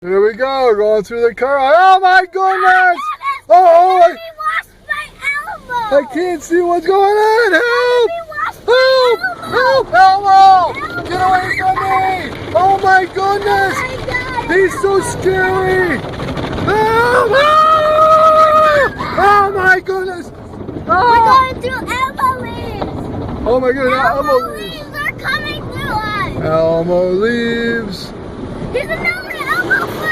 Here we go, going through the car. Oh my goodness! Oh, I can't see what's going on. Help! Help! Help! Elmo! Get away from me! Oh my goodness! He's so scary! Help! Oh my goodness! We're going through Elmo leaves. Oh my goodness! Elmo leaves are coming through us. Elmo leaves. There's another Elmo fur.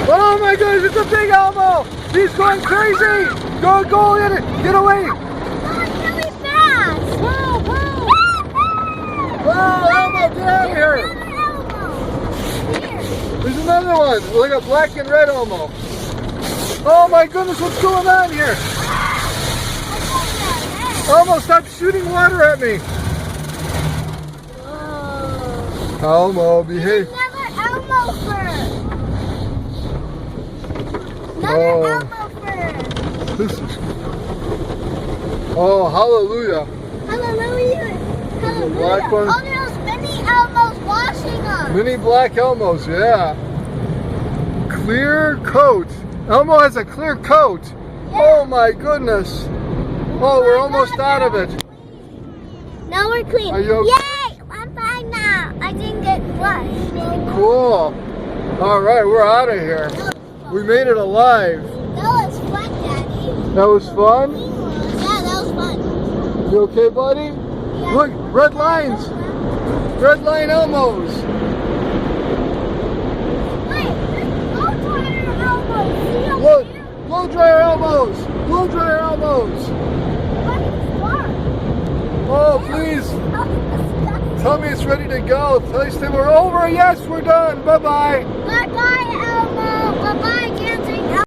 Oh my goodness, it's a big Elmo! He's going crazy! Go in it! Get away! It's going really fast. Oh, Elmo, get out of here! There's another one, like a black and red Elmo. Oh my goodness, what's going on here? Elmo, stop shooting water at me! Elmo, behave. Another Elmo fur. Another Elmo fur. This is... Oh, hallelujah. Hallelujah. Hallelujah. Black one. Oh, there's many Elmos washing us. Mini black Elmos, yeah. Clear coat. Elmo has a clear coat. Yeah. Oh my goodness. Oh, we're almost out of it. Now we're clean. Are you okay? Yay! I'm fine now. I didn't get flushed. Cool. All right, we're out of here. We made it alive. That was fun, Daddy. That was fun? Yeah, that was fun. You okay, buddy? Yeah. Look, red lines. Red line Elmos. Wait, there's blow dryer Elmos. See over Look, here? blow dryer Elmos. Blow dryer Elmos. What is that? Oh, please. Tell me it's ready to go. Tell us that we're over. Yes, we're done. Bye-bye. Bye-bye.